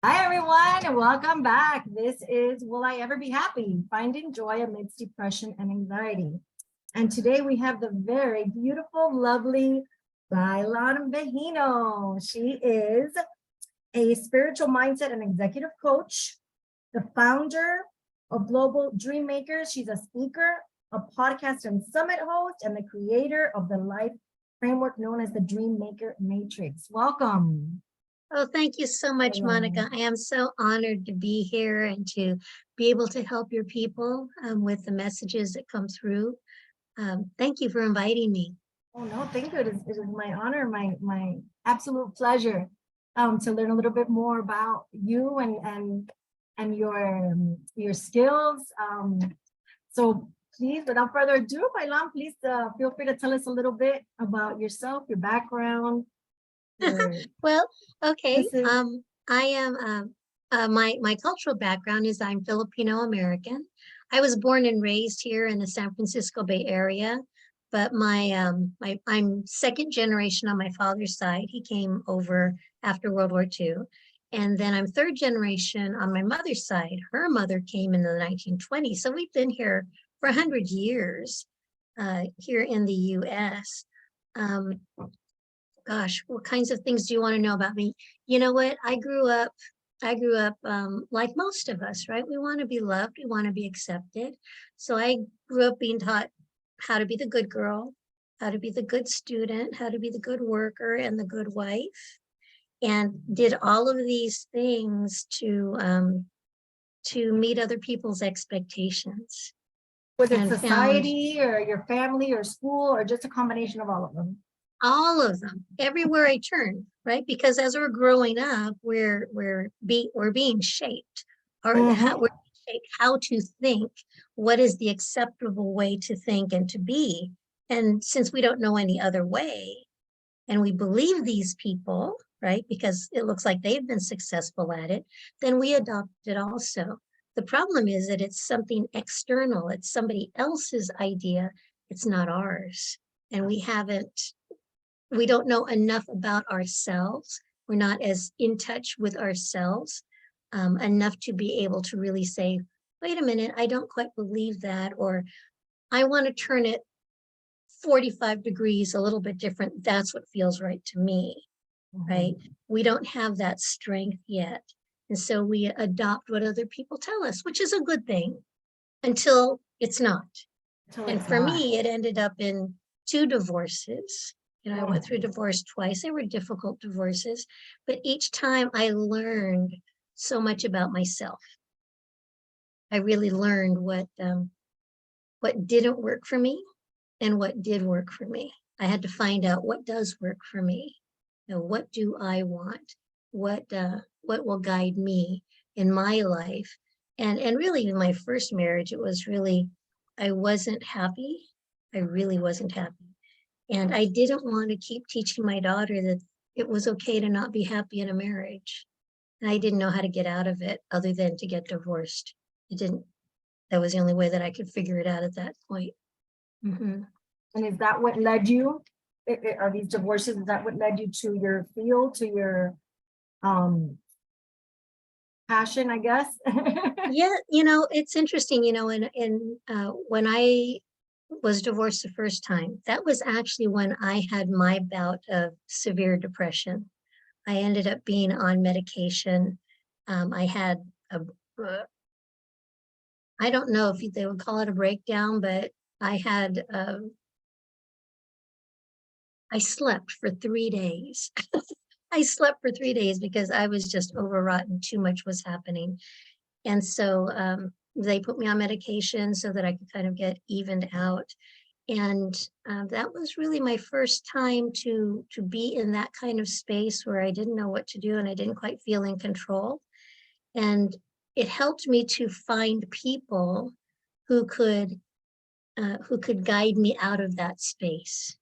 Hi, everyone, and welcome back. This is Will I Ever Be Happy? Finding Joy Amidst Depression and Anxiety. And today we have the very beautiful, lovely Baylan Megino. She is a spiritual mindset and executive coach, the founder of Global Dream Makers. She's a speaker, a podcast and summit host, and the creator of the life framework known as the Dream Maker Matrix. Welcome. Oh, thank you so much, Monica. I am so honored to be here and to be able to help your people with the messages that come through. Thank you for inviting me. Oh, no, thank you. It is my honor, my absolute pleasure to learn a little bit more about you and your skills. So please, without further ado, Baylan, please feel free to tell us a little bit about yourself, your background. Well, okay. I am my cultural background is I'm Filipino American. I was born and raised here in the San Francisco Bay Area, but I'm second generation on my father's side. He came over after World War II. And then I'm third generation on my mother's side. Her mother came in the 1920s. So we've been here for 100 years here in the US. Gosh, what kinds of things do you want to know about me? You know what? I grew up like most of us, right? We want to be loved. We want to be accepted. So I grew up being taught how to be the good girl, how to be the good student, how to be the good worker and the good wife, and did all of these things to meet other people's expectations. Was it society or your family or school or just a combination of all of them? All of them, everywhere I turn, right? Because as we're growing up, we're being shaped, or we're shaped how to think, what is the acceptable way to think and to be. And since we don't know any other way, and we believe these people, right, because it looks like they've been successful at it, then we adopt it also. The problem is that it's something external. It's somebody else's idea. It's not ours. And we don't know enough about ourselves. We're not as in touch with ourselves enough to be able to really say, wait a minute, I don't quite believe that, or I want to turn it 45 degrees, a little bit different. That's what feels right to me, right? We don't have that strength yet. And so we adopt what other people tell us, which is a good thing until it's not. And for me, it ended up in 2 divorces. You know, I went through divorce twice. They were difficult divorces, but each time I learned so much about myself. I really learned what didn't work for me and what did work for me. I had to find out what does work for me. You know, what do I want? What will guide me in my life? And really, in my first marriage, it was really, I wasn't happy. I really wasn't happy. And I didn't want to keep teaching my daughter that it was okay to not be happy in a marriage. And I didn't know how to get out of it other than to get divorced. That was the only way that I could figure it out at that point. And is that what led you? Are these divorces, is that what led you to your field, to your passion, I guess? Yeah, you know, it's interesting, you know, when I was divorced the first time, that was actually when I had my bout of severe depression. I ended up being on medication. I had I don't know if they would call it a breakdown, but I slept for 3 days. I slept for 3 days because I was just overwrought and too much was happening. And so they put me on medication so that I could kind of get evened out. And that was really my first time to be in that kind of space where I didn't know what to do and I didn't quite feel in control. And it helped me to find people who could guide me out of that space,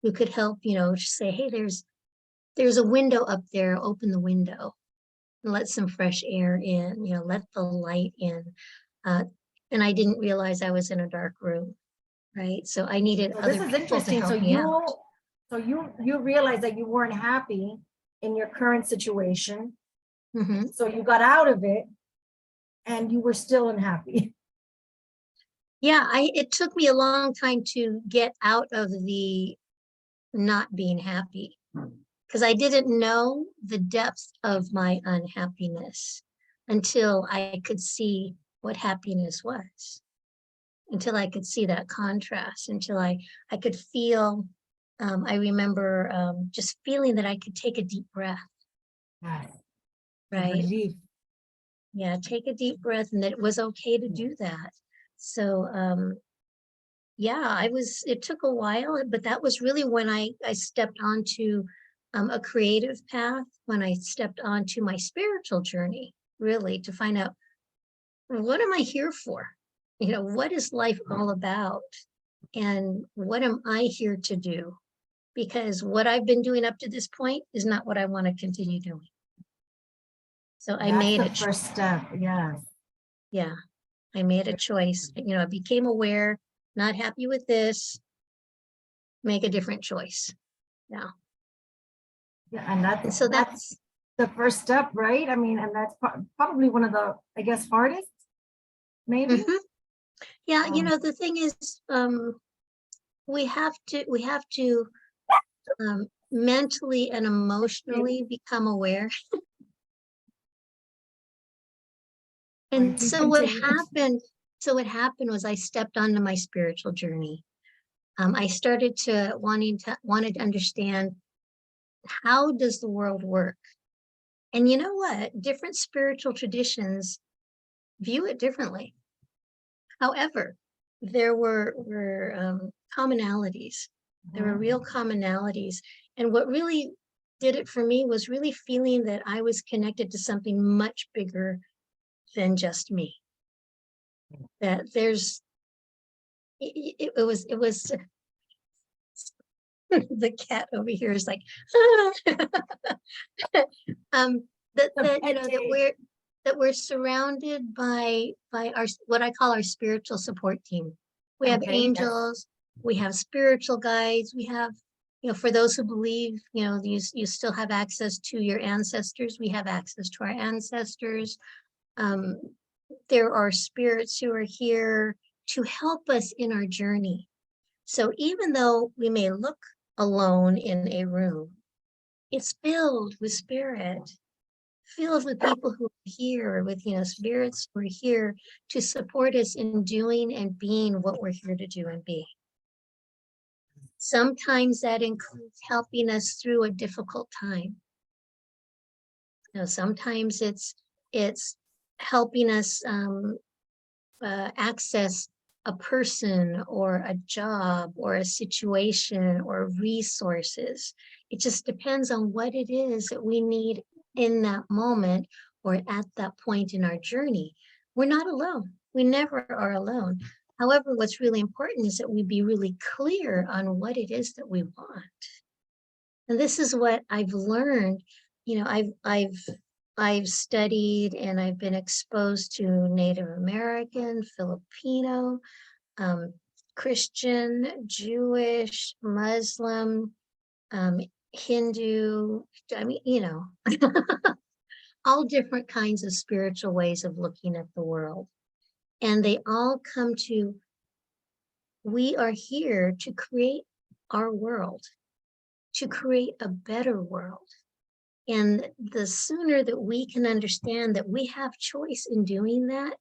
who could help, you know, say, hey, there's a window up there, open the window and let some fresh air in, you know, let the light in. And I didn't realize I was in a dark room, right? So I needed other people to help me out. So you realized that you weren't happy in your current situation, Mhm. So you got out of it and you were still unhappy. Yeah, it took me a long time to get out of the not being happy because I didn't know the depth of my unhappiness until I could see what happiness was, until I could see that contrast, until I could feel, I remember just feeling that I could take a deep breath, Yes. The right? relief. Yeah, take a deep breath and that it was okay to do that. So yeah, it took a while, but that was really when I stepped onto a creative path, when I stepped onto my spiritual journey, really to find out what am I here for? You know, what is life all about? And what am I here to do? Because what I've been doing up to this point is not what I want to continue doing. So I That's made the it. first step. Yes. Yeah, I made a choice. You know, I became aware, not happy with this, make a different choice. Yeah. Yeah. And And so that's the first step, right? I mean, and that's probably one of the, I guess, hardest, maybe. Mhm. Yeah, you Um, know, the thing is, we have to mentally and emotionally become aware. And please so continue. what happened was I stepped onto my spiritual journey. I started to wanted to understand, how does the world work? And you know what? Different spiritual traditions view it differently. However, there were commonalities. There were real commonalities. And what really did it for me was really feeling that I was connected to something much bigger than just me. That there's, it was the cat over here is like, that you know that we're surrounded by our what I call our spiritual support team. We have Okay, yes. angels, we have spiritual guides, we have, you know, for those who believe, you know, you still have access to your ancestors. We have access to our ancestors. Um, there are spirits who are here to help us in our journey. So even though we may look alone in a room, it's filled with spirit, filled with people who are here, with, you know, spirits who are here to support us in doing and being what we're here to do and be. Sometimes that includes helping us through a difficult time. You know, sometimes it's helping us access a person or a job or a situation or resources. It just depends on what it is that we need in that moment or at that point in our journey. We're not alone. We never are alone. However, what's really important is that we be really clear on what it is that we want. And this is what I've learned. You know, I've studied and I've been exposed to Native American, Filipino, Christian, Jewish, Muslim, Hindu. I mean, you know, all different kinds of spiritual ways of looking at the world. And they all come to, we are here to create our world, to create a better world. And the sooner that we can understand that we have choice in doing that,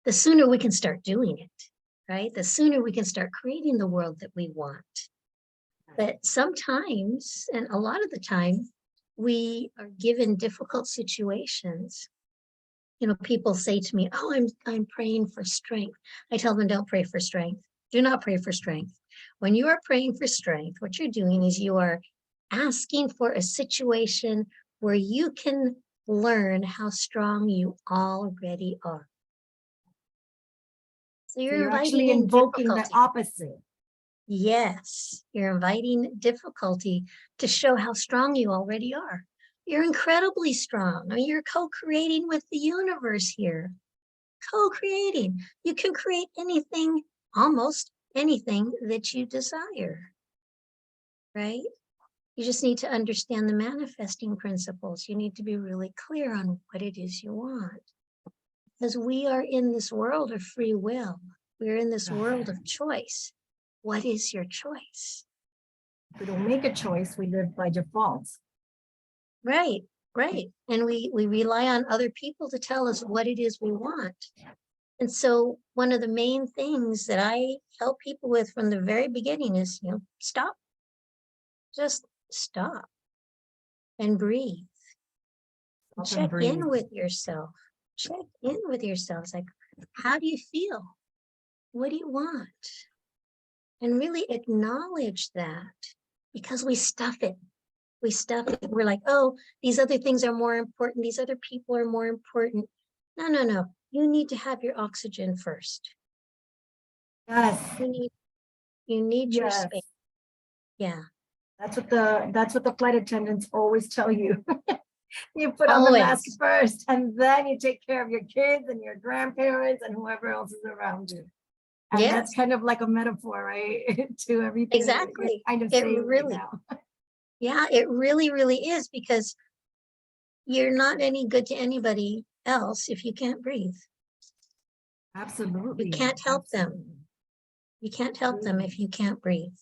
the sooner we can start doing it, right? The sooner we can start creating the world that we want. But sometimes, and a lot of the time, we are given difficult situations. You know, people say to me, "Oh, I'm praying for strength." I tell them, "Don't pray for strength. Do not pray for strength. When you are praying for strength, what you're doing is you are asking for a situation where you can learn how strong you already are." So So you're you're inviting actually in invoking the difficulty. opposite. Yes, you're inviting difficulty to show how strong you already are. You're incredibly strong. I mean, you're co-creating with the universe here. Co-creating. You can create anything, almost anything that you desire, right? You just need to understand the manifesting principles. You need to be really clear on what it is you want. Because we are in this world of free will. We're in this world of choice. What is your choice? If we don't make a choice, we live by default. Right, right. And we rely on other people to tell us what it is we want. And so one of the main things that I help people with from the very beginning is, stop. Just stop and breathe. Check in with yourself. Check in with yourself. It's like, how do you feel? What do you want? And really acknowledge that, because we stuff it. We stuff it. We're like, oh, these other things are more important. These other people are more important. No, no, no. You need to have your oxygen first. Yes. You need your Yes. space. Yeah. That's what the flight attendants always tell you. You put on the mask Always. first, and then you take care of your kids and your grandparents and whoever else is around you. And Yes. that's kind of like a metaphor, right? To everything. Exactly. Kind of It saying really, right now. yeah, it really, really is, because you're not any good to anybody else if you can't breathe. Absolutely. You can't help them. Absolutely. You can't help them if you can't breathe.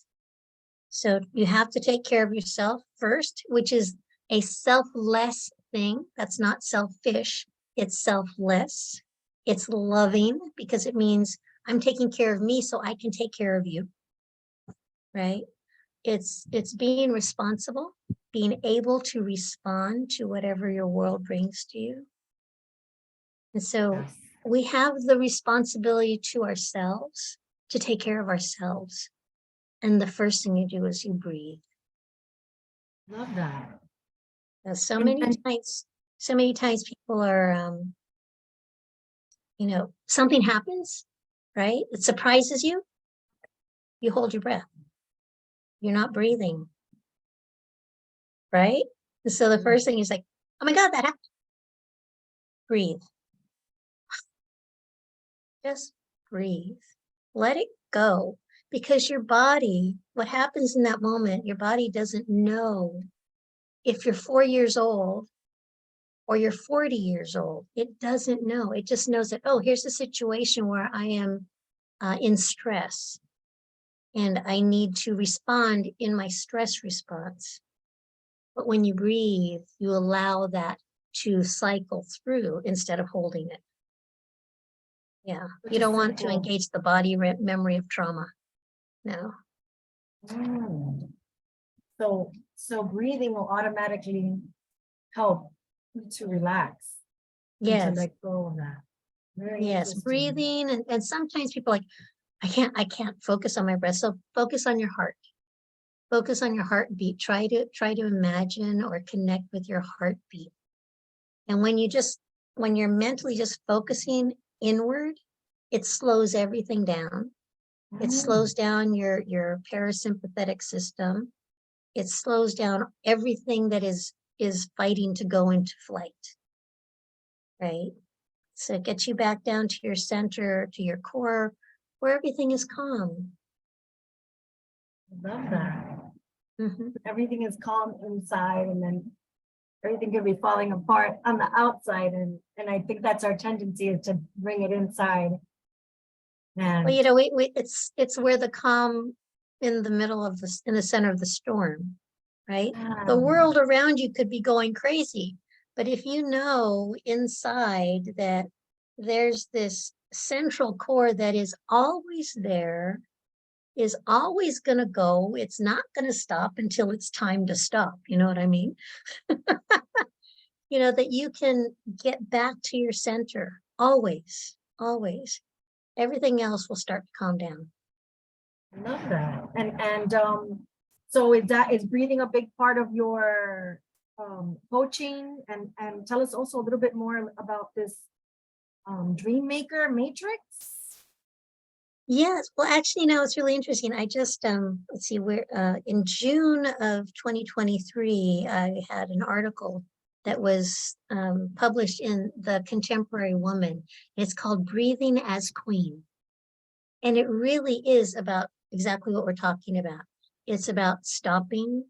So you have to take care of yourself first, which is a selfless thing. That's not selfish. It's selfless. It's loving, because it means I'm taking care of me so I can take care of you. Right? It's being responsible, being able to respond to whatever your world brings to you. And so Yes. we have the responsibility to ourselves to take care of ourselves. And the first thing you do is you breathe. Love that. So many times people are, something happens, right? It surprises you. You hold your breath. You're not breathing, right? And so the first thing is like, oh my God, that happened. Breathe. Just breathe. Let it go. Because your body, what happens in that moment, your body doesn't know if you're 4 years old or you're 40 years old. It doesn't know. It just knows that, oh, here's a situation where I am in stress and I need to respond in my stress response. But when you breathe, you allow that to cycle through instead of holding it. Yeah, you don't want to engage the body memory of trauma. No. So breathing will automatically help you to relax. Yes. And to let go of that. Very yes, breathing, and sometimes people are like, I can't focus on my breath. So focus on your heart. Focus on your heartbeat. Try to imagine or connect with your heartbeat. And when you're mentally just focusing inward, it slows everything down. It slows down your parasympathetic system. It slows down everything that is fighting to go into flight. Right? So it gets you back down to your center, to your core, where everything is calm. I love that. Mm-hmm. Everything is calm inside, and then everything could be falling apart on the outside. And I think that's our tendency, is to bring it inside. And Well, it's where the calm in the center of the storm, right? The world around you could be going crazy, but if you know inside that there's this central core that is always there, is always going to go, it's not going to stop until it's time to stop. You know what I mean? That you can get back to your center always, always. Everything else will start to calm down. I love that. And so is breathing a big part of your coaching? And tell us also a little bit more about this Dream Maker Matrix. Yes, well, actually, it's really interesting. I just let's see, where in June of 2023, I had an article that was published in the Contemporary Woman. It's called Breathing as Queen. And it really is about exactly what we're talking about. It's about stopping,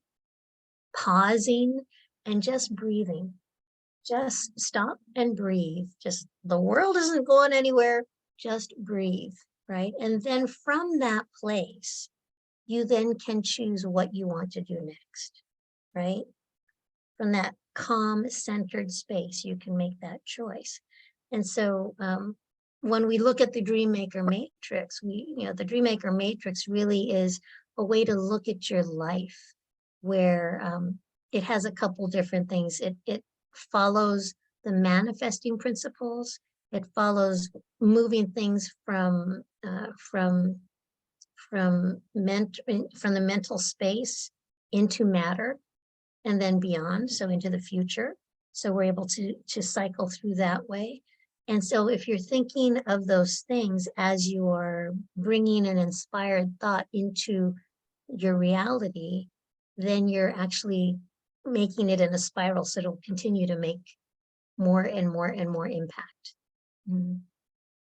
pausing and just breathing. Just stop and breathe. Just the world isn't going anywhere. Just breathe, right? And then from that place, you then can choose what you want to do next, right? From that calm, centered space, you can make that choice. And so when we look at the Dreammaker Matrix, the Dreammaker Matrix really is a way to look at your life where it has a couple different things. It follows the manifesting principles. It follows moving things from the mental space into matter and then beyond, so into the future. So we're able to cycle through that way. And so if you're thinking of those things as you are bringing an inspired thought into your reality, then you're actually making it in a spiral, so it'll continue to make more and more and more impact. Mm.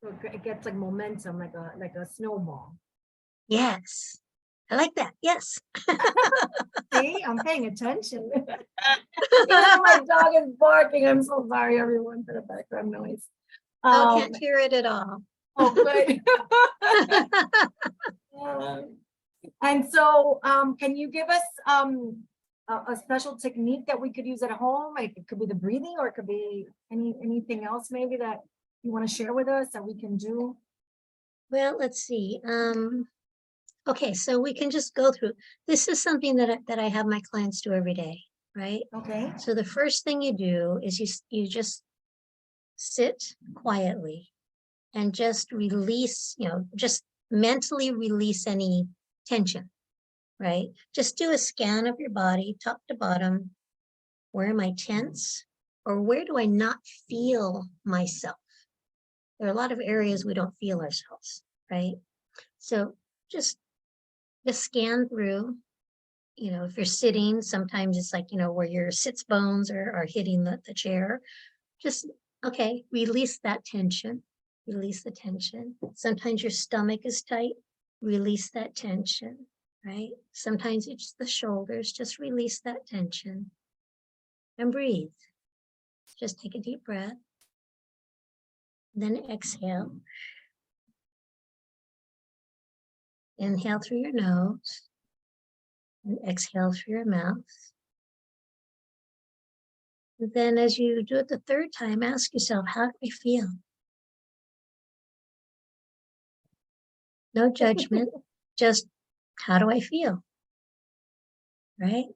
So it gets like momentum, like a snowball. Yes, I like that. Yes. See, I'm paying attention. Even though my dog is barking, I'm so sorry, everyone, for the background noise. I can't hear it at all. Oh, good. And so, can you give us a special technique that we could use at home? Like it could be the breathing, or it could be anything else maybe that you want to share with us that we can do? Well, let's see. Okay, so we can just go through. This is something that I have my clients do every day, right? Okay. So the first thing you do is you just sit quietly and just release, just mentally release any tension, right? Just do a scan of your body, top to bottom. Where am I tense? Or where do I not feel myself? There are a lot of areas we don't feel ourselves, right? So just scan through. If you're sitting, sometimes it's like, where your sits bones are hitting the chair. Just, okay, release that tension. Release the tension. Sometimes your stomach is tight. Release that tension, right? Sometimes it's the shoulders. Just release that tension and breathe. Just take a deep breath. Then exhale. Inhale through your nose and exhale through your mouth. And then as you do it the third time, ask yourself, how do I feel? No judgment, just how do I feel? Right?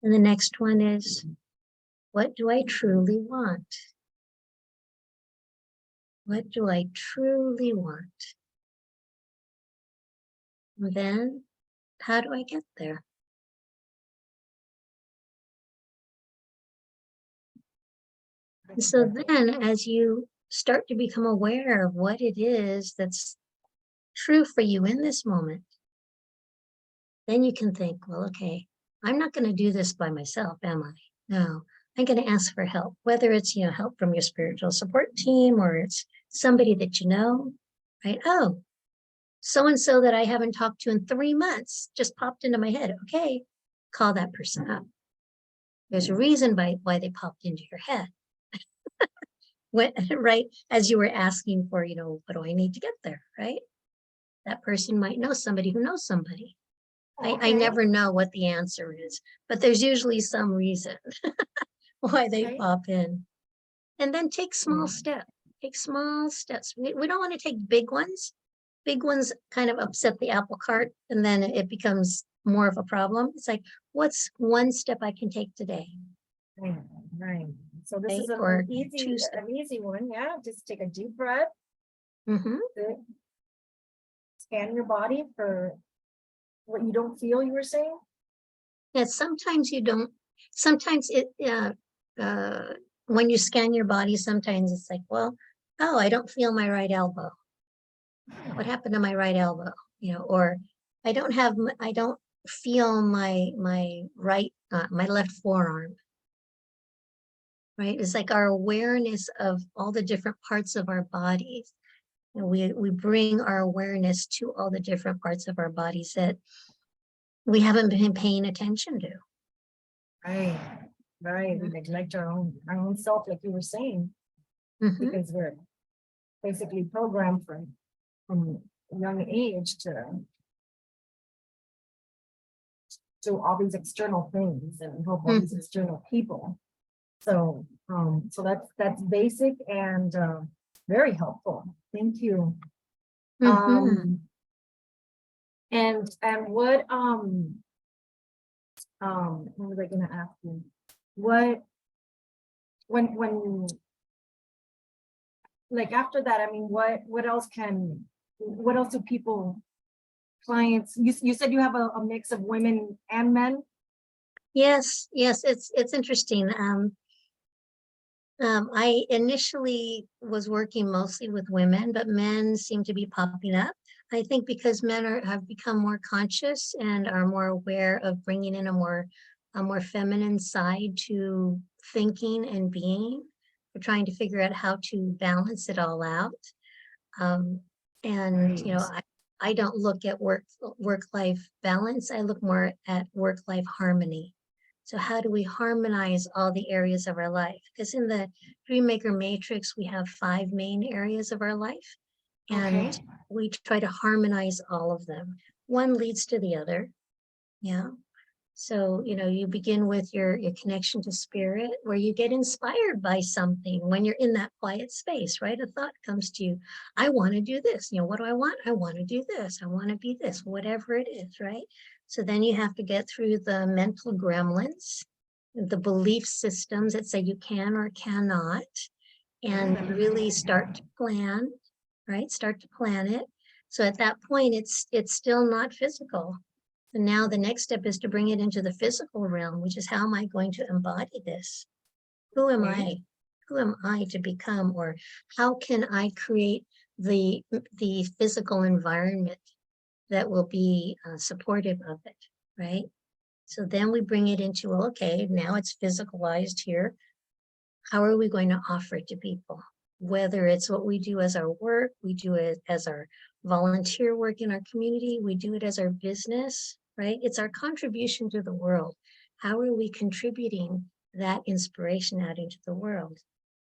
And the next one is, what do I truly want? What do I truly want? And then, how do I get there? And so then, as you start to become aware of what it is that's true for you in this moment, then you can think, well, okay, I'm not going to do this by myself, am I? No, I'm going to ask for help, whether it's, help from your spiritual support team or it's somebody that you know, right? Oh, so-and-so that I haven't talked to in 3 months just popped into my head. Okay, call that person up. There's a reason why they popped into your head. Right? As you were asking for, what do I need to get there, right? That person might know somebody who knows somebody. I never know what the answer is, but there's usually some reason why they pop in. And then take small steps. Take small steps. We don't want to take big ones. Big ones kind of upset the apple cart, and then it becomes more of a problem. It's like, what's one step I can take today? Right. So this is Or an easy one. Yeah, just take a deep breath. Scan your body for what you don't feel, you were saying? Yeah, sometimes you don't. Sometimes when you scan your body, sometimes it's like, well, oh, I don't feel my right elbow. What happened to my right elbow? Or I don't feel my right, my left forearm. Right? It's like our awareness of all the different parts of our bodies. We bring our awareness to all the different parts of our bodies that we haven't been paying attention to. Right, right. We neglect our own self, like you were saying, Mhm. because we're basically programmed from a young age to all these external things and help all these external people. So, so that's basic and very helpful. Thank you. Mhm. And what was I gonna ask you? What when like after that, I mean, what else do people, clients, you said you have a mix of women and men? Yes, yes, it's interesting. I initially was working mostly with women, but men seem to be popping up. I think because have become more conscious and are more aware of bringing in a more feminine side to thinking and being. We're trying to figure out how to balance it all out. Um, and you know, Right. I don't look at work-life balance. I look more at work-life harmony. So how do we harmonize all the areas of our life? Because in the Dream Maker Matrix, we have 5 main areas of our life, Okay. and we try to harmonize all of them. One leads to the other. Yeah. So, you know, you begin with your connection to spirit, where you get inspired by something when you're in that quiet space, right? A thought comes to you, I want to do this. You know, what do I want? I want to do this. I want to be this, whatever it is, right? So then you have to get through the mental gremlins, the belief systems that say you can or cannot, and really start to plan, right? Start to plan it. So at that point, it's still not physical. And now the next step is to bring it into the physical realm, which is how am I going to embody this? Who am Okay. I? Who am I to become? Or how can I create the physical environment that will be supportive of it, right? So then we bring it into, well, okay, now it's physicalized here. How are we going to offer it to people? Whether it's what we do as our work, we do it as our volunteer work in our community, we do it as our business, right? It's our contribution to the world. How are we contributing that inspiration out into the world?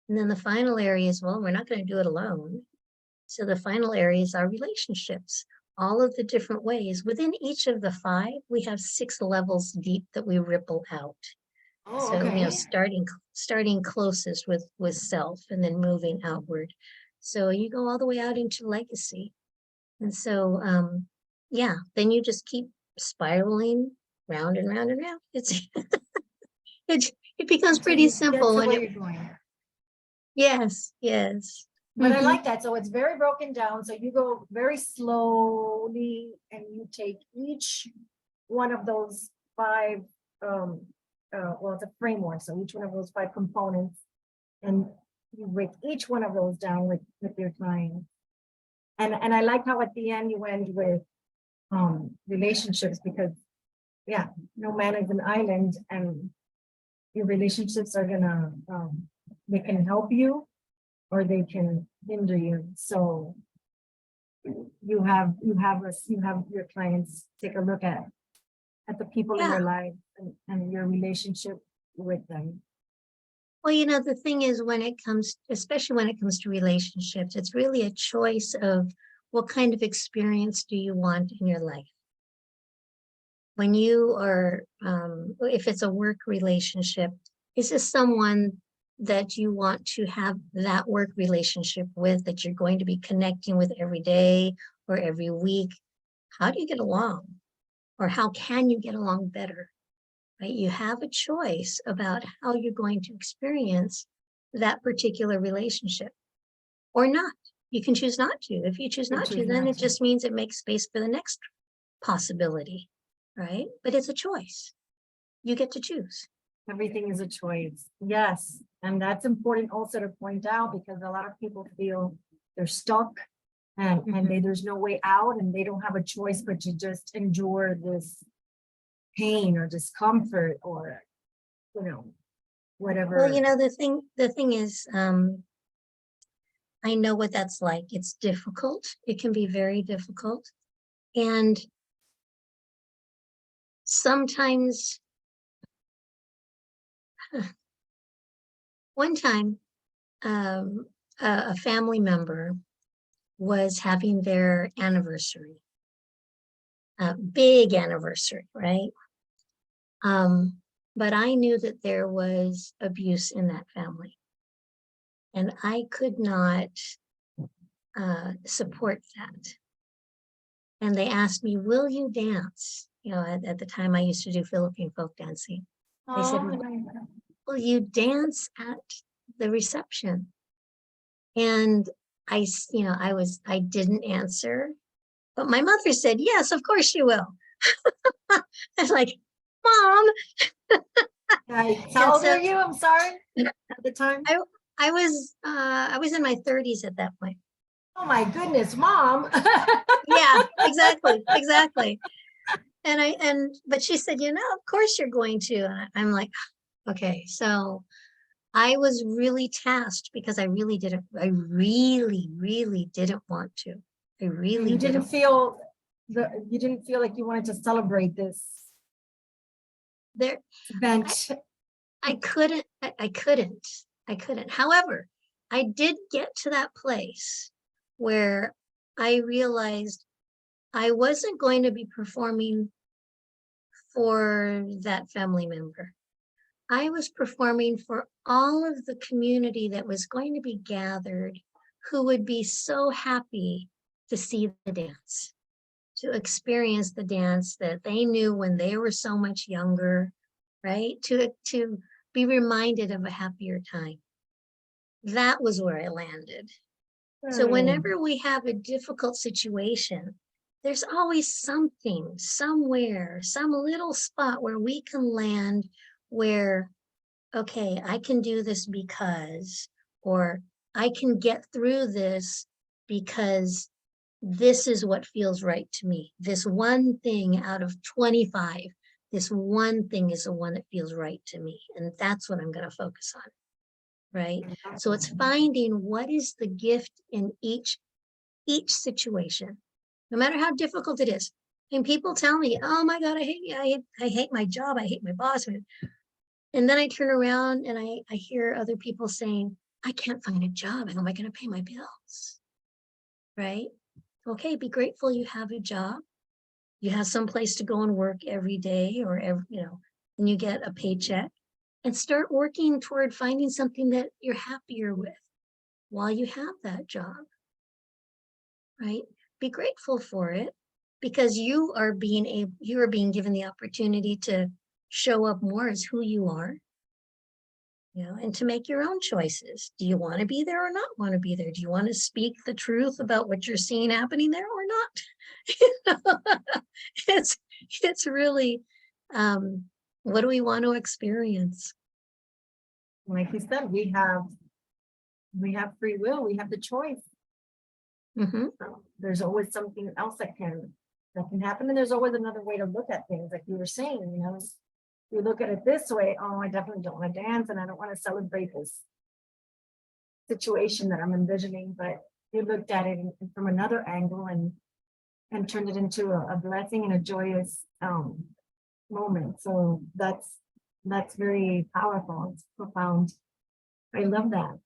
And then the final area is, well, we're not going to do it alone. So the final area is our relationships. All of the different ways. Within each of the 5, we have 6 levels deep that we ripple out. Oh, So, you know, okay. starting closest with self and then moving outward. So you go all the way out into legacy. And so, yeah, then you just keep spiraling round and round and round. It becomes Until pretty you get simple. to And where you're going. yes, yes. But I like that. So it's very broken down. So you go very slowly and you take each one of those 5, well, it's a framework. So each one of those 5 components, and you break each one of those down with your client. And I like how at the end you end with relationships, because yeah, no man is an island, and your relationships are gonna they can help you or they can hinder you. So you have your clients take a look at the people in Yeah. your life and your relationship with them. Well, you know, the thing is, especially when it comes to relationships, it's really a choice of what kind of experience do you want in your life? When you are, if it's a work relationship, is this someone that you want to have that work relationship with, that you're going to be connecting with every day or every week? How do you get along? Or how can you get along better? Right? You have a choice about how you're going to experience that particular relationship or not. You can choose not to. If you choose You not to, choose then not it to. just means it makes space for the next possibility, right? But it's a choice. You get to choose. Everything is a choice. Yes. And that's important also to point out, because a lot of people feel they're stuck and there's no way out, and they don't have a choice but to just endure this pain or discomfort or, you know, Well, you whatever. know, the thing is, I know what that's like. It's difficult. It can be very difficult. And sometimes One time, a family member was having their anniversary, a big anniversary, right? But I knew that there was abuse in that family, and I could not support that. And they asked me, "Will you dance?" You know, at the time I used to do Philippine folk dancing. They said, "Will you dance at the reception?" And I didn't answer, but my mother said, "Yes, of course you will." I was like, "Mom." How old are you? I'm sorry. At the time. I was in my 30s at that point. Oh my goodness, Mom. Yeah, exactly. But she said, "Of course you're going to." And I'm like, okay. So I was really tasked because I really, really didn't want to. I really You didn't didn't. feel you didn't feel like you wanted to celebrate this There, event. I couldn't. However, I did get to that place where I realized I wasn't going to be performing for that family member. I was performing for all of the community that was going to be gathered, who would be so happy to see the dance, to experience the dance that they knew when they were so much younger, right? To be reminded of a happier time. That was where I landed. So whenever we have a difficult situation, there's always something, somewhere, some little spot where we can land where, okay, I can do this because, or I can get through this because this is what feels right to me. This one thing out of 25, this one thing is the one that feels right to me. And that's what I'm going to focus on. Right. So it's finding what is the gift in each situation, no matter how difficult it is. And people tell me, "Oh my God, I hate my job. I hate my boss." And then I turn around and I hear other people saying, "I can't find a job. How am I going to pay my bills?" Right? Okay, be grateful you have a job. You have some place to go and work every day or and you get a paycheck, and start working toward finding something that you're happier with while you have that job. Right? Be grateful for it because you are being given the opportunity to show up more as who you are, and to make your own choices. Do you want to be there or not want to be there? Do you want to speak the truth about what you're seeing happening there or not? It's really, what do we want to experience? Like you said, we have free will. We have the choice. There's always something else that can happen, and there's always another way to look at things. Like you were saying, you look at it this way. Oh, I definitely don't want to dance, and I don't want to celebrate this situation that I'm envisioning. But you looked at it from another angle and turned it into a blessing and a joyous moment. So that's very powerful. It's profound. I love that.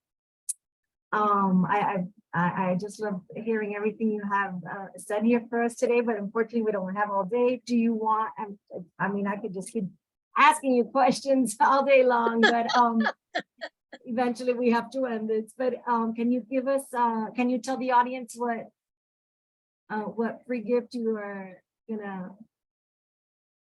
I just love hearing everything you have said here for us today, but unfortunately we don't have all day. Do you want, I mean, I could just keep asking you questions all day long, but eventually we have to end this. But can you give us, can you tell the audience what free gift you are gonna?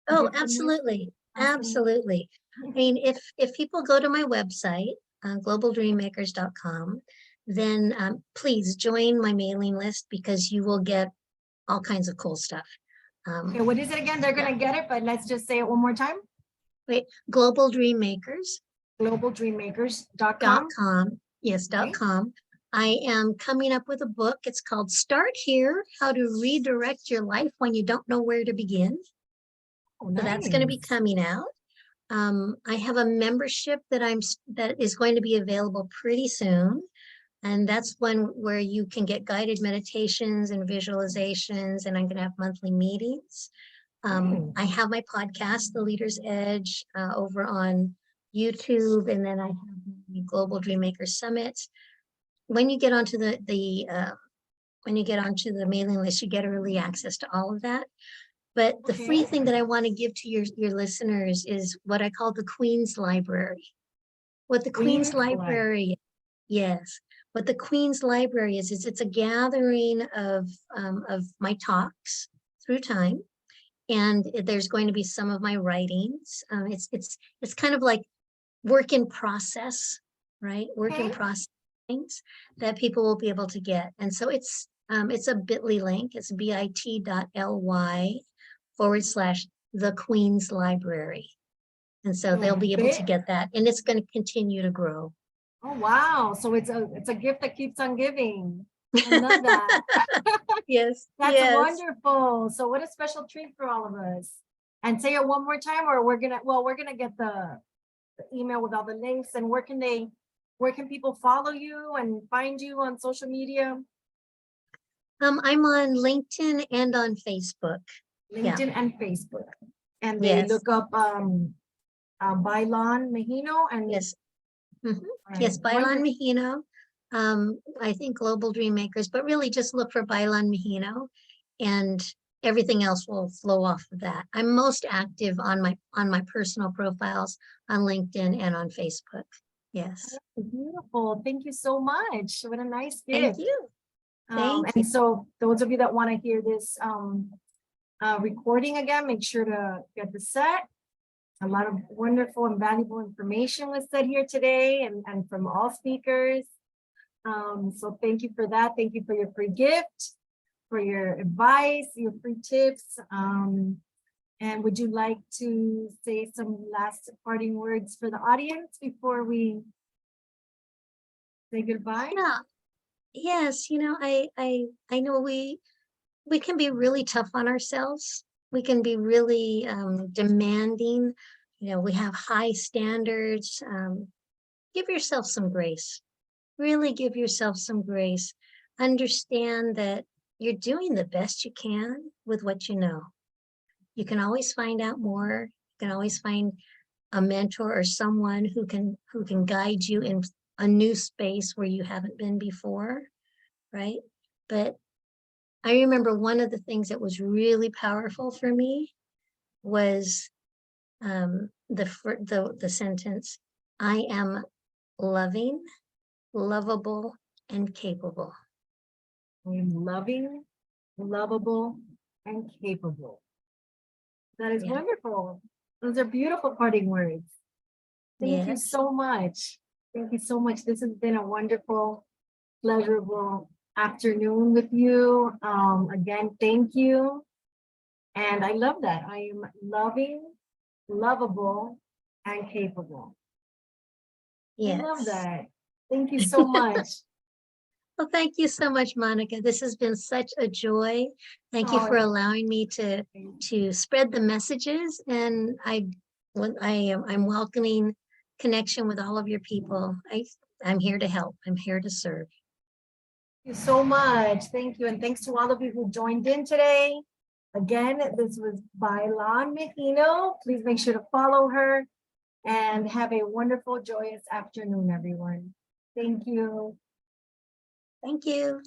Oh, absolutely. Absolutely. I mean, if people go to my website, globaldreammakers.com, then please join my mailing list because you will get all kinds of cool stuff. Okay, what is it again? They're gonna get it, but let's just say it one more time. Wait, Global Dream Makers. globaldreammakers.com. Yes, .com. I am coming up with a book. It's called Start Here, How to Redirect Your Life When You Don't Know Where to Begin. Oh, nice. So that's going to be coming out. I have a membership that is going to be available pretty soon. And that's where you can get guided meditations and visualizations, and I'm going to have monthly meetings. I have my podcast, The Leader's Edge, over on YouTube, and then I have the Global Dream Maker Summits. When you get onto the mailing list, you get early access to all of that. But the free Okay. thing that I want to give to your listeners is what I call the Queen's Library. What the Queen's Library, yes, what the Queen's Library is it's a gathering of my talks through time, and there's going to be some of my writings. It's kind of like work in process, right? Work in Okay. process things that people will be able to get, and so it's a bit.ly link. It's bit.ly/, the Queen's Library. And so they'll be able to get that, and it's going to continue to grow. Oh, wow. So it's a gift that keeps on giving. I love that. Yes. That's Yes. wonderful. So what a special treat for all of us. And say it one more time, or we're gonna get the email with all the links. And where can people follow you and find you on social media? I'm on LinkedIn and on Facebook. LinkedIn and Facebook. And they Yes. look up Baylan Megino and Yes. right, Yes, Baylan Megino. I think Global Dream Makers, but really just look for Baylan Megino, and everything else will flow off of that. I'm most active on my personal profiles on LinkedIn and on Facebook. Yes. Beautiful. Thank you so much. What a nice Thank gift. you. Thank And so those of you that want to hear this recording again, make sure to get the set. A lot of wonderful and valuable information was said here today and from all speakers. So thank you for that. Thank you for your free gift, for your advice, your free tips. And would you like to say some last parting words for the audience before we say goodbye? Yeah. Yes, I know we can be really tough on ourselves. We can be really demanding. We have high standards. Give yourself some grace. Really give yourself some grace. Understand that you're doing the best you can with what you know. You can always find out more. You can always find a mentor or someone who can guide you in a new space where you haven't been before, right? But I remember one of the things that was really powerful for me was the sentence, "I am loving, lovable, and capable." I am loving, lovable, and capable. That is wonderful. Those are beautiful parting words. Thank you so much. Thank you so much. This has been a wonderful, pleasurable afternoon with you. Again, thank you. And I love that. I am loving, lovable, and capable. Yes. I love that. Thank you so much. Well, thank you so much, Monica. This has been such a joy. Thank you for allowing me to spread the messages, and I'm welcoming connection with all of your people. I'm here to help. I'm here to serve. Thank you so much. Thank you. And thanks to all of you who joined in today. Again, this was Baylan Megino. Please make sure to follow her and have a wonderful, joyous afternoon, everyone. Thank you. Thank you.